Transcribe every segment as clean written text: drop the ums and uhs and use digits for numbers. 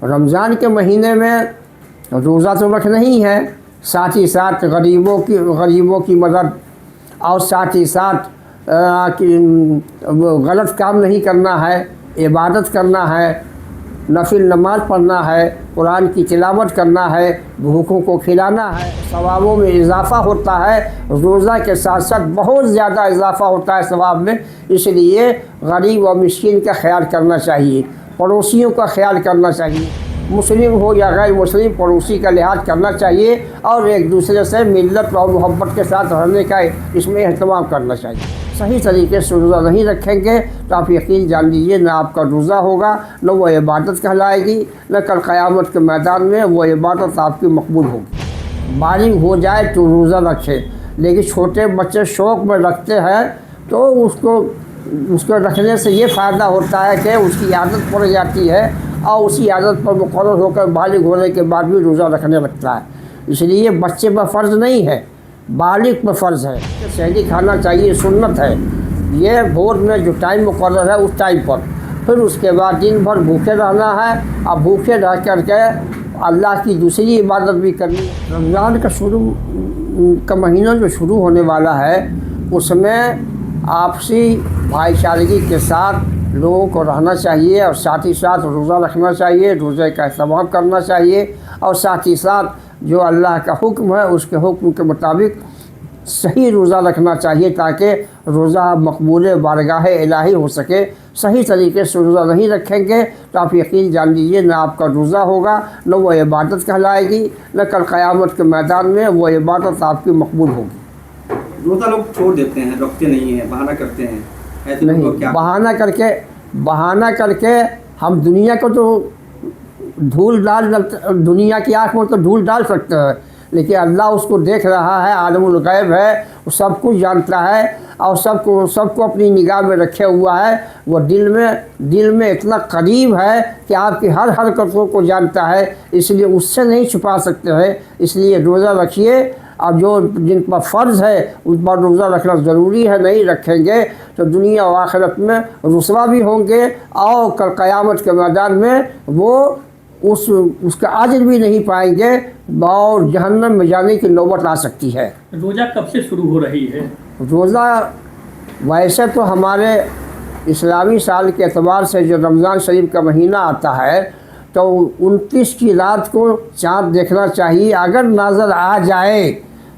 रमज़ान के महीने में रोज़ा तो रखना ही है, साथ ही साथ गरीबों की मदद और साथ ही साथ गलत काम नहीं करना है, इबादत करना है, नफिल नमाज पढ़ना है, कुरान की तिलावत करना है, भूखों को खिलाना है। सवाबों में इजाफ़ा होता है, रोज़ा के साथ साथ बहुत ज़्यादा इजाफ़ा होता है सवाब में। इसलिए गरीब और मिस्कीन का ख्याल करना चाहिए, पड़ोसियों का ख्याल करना चाहिए, मुस्लिम हो या गैर मुस्लिम पड़ोसी का लिहाज करना चाहिए और एक दूसरे से मिल्लत और मोहब्बत के साथ रहने का इसमें अहतमाम करना चाहिए। सही तरीके से रोज़ा नहीं रखेंगे तो आप यकीन जान लीजिए ना आपका रोज़ा होगा, न वो इबादत कहलाएगी, न कल क़यामत के मैदान में वो इबादत आपकी मकबूल होगी। बालिग हो जाए तो रोज़ा रखे, लेकिन छोटे बच्चे शौक़ में रखते हैं तो उसको रखने से ये फ़ायदा होता है कि उसकी आदत पड़ जाती है और उसी आदत पर मुकर्रर होकर बालिग होने के बाद भी रोज़ा रखने लगता है। इसलिए बच्चे पर फ़र्ज़ नहीं है, बालिग पर फ़र्ज़ है। सहरी खाना चाहिए, सुन्नत है। ये भोर में जो टाइम मुकर्रर है उस टाइम पर, फिर उसके बाद दिन भर भूखे रहना है और भूखे रह करके अल्लाह की दूसरी इबादत भी करनी। रमज़ान का महीना जो शुरू होने वाला है उसमें आपसी भाईचारगी के साथ लोगों को रहना चाहिए और साथ ही साथ रोज़ा रखना चाहिए, रोज़े का एहतमाम करना चाहिए और साथ ही साथ जो अल्लाह का हुक्म है उसके हुक्म के मुताबिक सही रोज़ा रखना चाहिए ताकि रोज़ा मकबूल बारगाह इलाही हो सके। सही तरीके से रोज़ा नहीं रखेंगे तो आप यकीन जान लीजिए ना आपका रोज़ा होगा, न वो इबादत कहलाएगी, न कल क़यामत के मैदान में वो इबादत आपकी मकबूल होगी। रोज़ा लोग छोड़ देते हैं, रखते नहीं हैं, बहाना करते हैं, ऐसे नहीं, लोगों को क्या बहाना करके हम दुनिया को तो दुनिया की आँख में तो धूल डाल सकते हैं, लेकिन अल्लाह उसको देख रहा है, आलमुल गैब है, वो सब कुछ जानता है और सबको अपनी निगाह में रखे हुआ है। वो दिल में इतना करीब है कि आपकी हर हरकतों को जानता है, इसलिए उससे नहीं छुपा सकते हैं। इसलिए रोज़ा रखिए और जिन पर फ़र्ज़ है उन पर रोज़ा रखना ज़रूरी है। नहीं रखेंगे तो दुनिया और आखिरत में रुसवा भी होंगे और कल क़यामत के मैदान में वो उसका अजर भी नहीं पाएंगे और जहन्नम में जाने की नौबत आ सकती है। रोज़ा कब से शुरू हो रही है? रोज़ा वैसे तो हमारे इस्लामी साल के एतबार से जो रमज़ान शरीफ का महीना आता है तो 29 की रात को चाँद देखना चाहिए। अगर नज़र आ जाए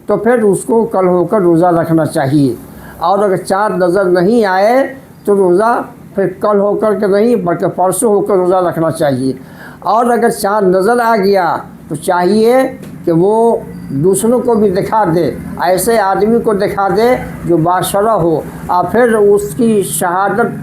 तो फिर उसको कल होकर रोज़ा रखना चाहिए, और अगर चाँद नज़र नहीं आए तो रोज़ा फिर कल होकर के नहीं बल्कि परसों होकर रोज़ा रखना चाहिए। और अगर चाँद नज़र आ गया तो चाहिए कि वो दूसरों को भी दिखा दे, ऐसे आदमी को दिखा दे जो बाशरा हो, और फिर उसकी शहादत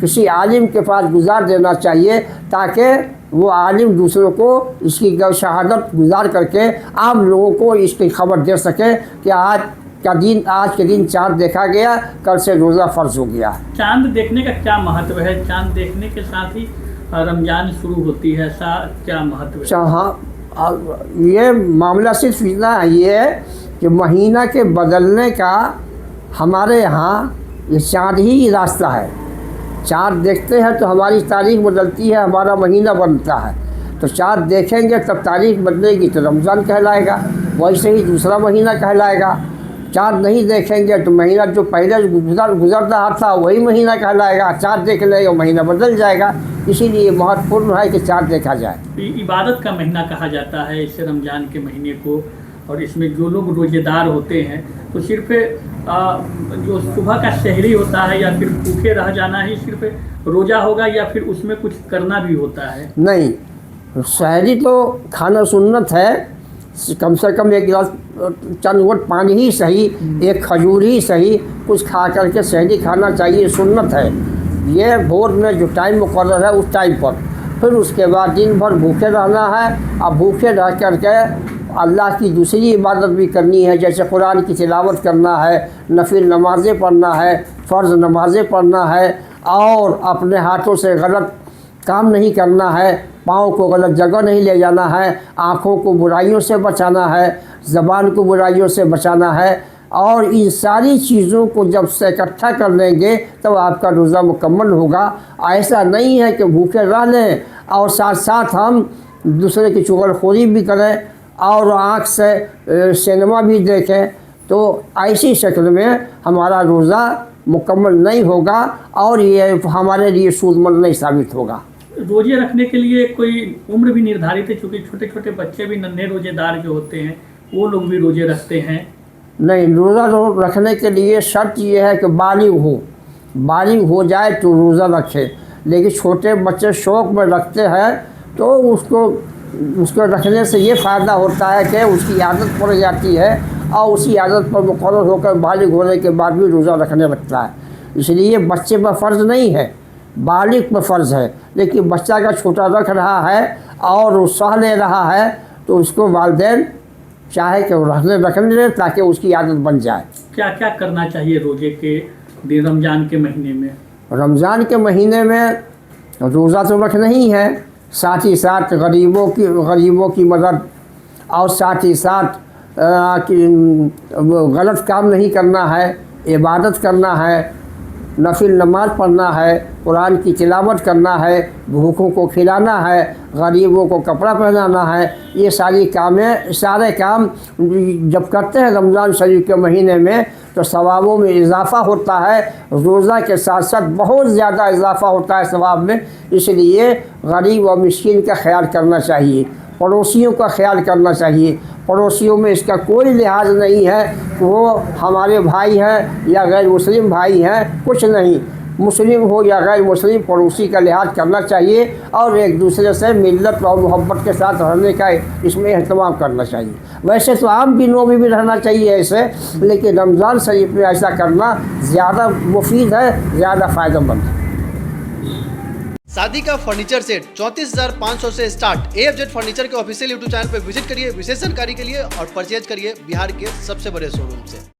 किसी आलिम के पास गुजार देना चाहिए ताकि वो आलिम दूसरों को इसकी शहादत गुजार करके आम लोगों को इसकी खबर दे सके कि आज के दिन चाँद देखा गया, कल से रोज़ा फ़र्ज़ हो गया। चाँद देखने का क्या महत्व है? चाँद देखने के साथ ही रमज़ान शुरू होती है, क्या महत्व है? हाँ, ये मामला सिर्फ इतना है ये कि महीना के बदलने का हमारे यहाँ ये चाँद ही रास्ता है। चाँद देखते हैं तो हमारी तारीख बदलती है, हमारा महीना बनता है। तो चाँद देखेंगे तब तारीख बदलेगी तो रमज़ान कहलाएगा, वैसे ही दूसरा महीना कहलाएगा। चाँद नहीं देखेंगे तो महीना जो पहले गुजर रहा था वही महीना कहलाएगा। चाँद देख लेंगे महीना बदल जाएगा। इसीलिए महत्वपूर्ण है कि चाँद देखा जाए। इबादत का महीना कहा जाता है इस रमज़ान के महीने को, और इसमें जो लोग रोज़ेदार होते हैं तो सिर्फ जो सुबह का सहरी होता है या फिर भूखे रह जाना ही सिर्फ रोज़ा होगा या फिर उसमें कुछ करना भी होता है? नहीं, सहरी तो खाना सुन्नत है, कम से कम एक गिलास चंद घूंट पानी ही सही, एक खजूर ही सही, कुछ खा करके सहरी खाना चाहिए, सुन्नत है। ये भोर में जो टाइम मुकर्रर है उस टाइम पर, फिर उसके बाद दिन भर भूखे रहना है और भूखे रह करके अल्लाह की दूसरी इबादत भी करनी है, जैसे कुरान की तिलावत करना है, नफिल नमाज़ें पढ़ना है, फ़र्ज़ नमाज़ें पढ़ना है, और अपने हाथों से गलत काम नहीं करना है, पाँव को गलत जगह नहीं ले जाना है, आँखों को बुराइयों से बचाना है, ज़बान को बुराइयों से बचाना है। और इन सारी चीज़ों को जब से इकट्ठा कर लेंगे तब आपका रोज़ा मुकम्मल होगा। ऐसा नहीं है कि भूखे रह लें और साथ साथ हम दूसरे की चुगलखोरी भी करें और आँख से सिनेमा भी देखें, तो ऐसी शक्ल में हमारा रोज़ा मुकम्मल नहीं होगा और ये हमारे लिए सूदमंद नहीं साबित होगा। रोजे रखने के लिए कोई उम्र भी निर्धारित है, चूँकि छोटे छोटे बच्चे भी नन्हे रोजेदार जो होते हैं वो लोग भी रोजे रखते हैं? नहीं, रोज़ा रखने के लिए शर्त ये है कि बालिग हो जाए तो रोज़ा रखे। लेकिन छोटे बच्चे शौक़ में रखते हैं तो उसको रखने से ये फ़ायदा होता है कि उसकी आदत पड़ जाती है और उसी आदत पर मुकर्रर होकर बालिग होने के बाद भी रोज़ा रखने लगता है। इसलिए बच्चे पर फ़र्ज़ नहीं है, बालिग पर फ़र्ज़ है। लेकिन बच्चा का छोटा रख रहा है और वो सह ले रहा है तो उसको वालिदैन चाहे कि वो रखने दे ताकि उसकी आदत बन जाए। क्या क्या करना चाहिए रोजे के दिन, रमज़ान के महीने में? रमज़ान के महीने में रोज़ा तो रखना ही है, साथ ही साथ गरीबों की मदद और साथ ही साथ गलत काम नहीं करना है, इबादत करना है, नफिल नमाज पढ़ना है, कुरान की तिलावत करना है, भूखों को खिलाना है, गरीबों को कपड़ा पहनाना है। ये सारे काम जब करते हैं रमज़ान शरीफ के महीने में तो सवाबों में इजाफ़ा होता है, रोज़ा के साथ साथ बहुत ज़्यादा इजाफ़ा होता है सवाब में। इसलिए गरीब और मिस्कीन का ख्याल करना चाहिए, पड़ोसियों का ख्याल करना चाहिए। पड़ोसियों में इसका कोई लिहाज नहीं है कि वो हमारे भाई हैं या गैर मुस्लिम भाई हैं, कुछ नहीं। मुस्लिम हो या गैर मुस्लिम, पड़ोसी का लिहाज करना चाहिए और एक दूसरे से मिल्लत और मोहब्बत के साथ रहने का इसमें एहतमाम करना चाहिए। वैसे तो आम दिनों में भी रहना चाहिए ऐसे, लेकिन रमज़ान शरीफ में ऐसा करना ज़्यादा मुफीद है, ज़्यादा फ़ायदेमंद है। शादी का फर्नीचर सेट 34,500 से स्टार्ट। AFZ फर्नीचर के ऑफिशियल यूट्यूब चैनल पर विजिट करिए विशेष जानकारी के लिए और परचेज करिए बिहार के सबसे बड़े शोरूम से।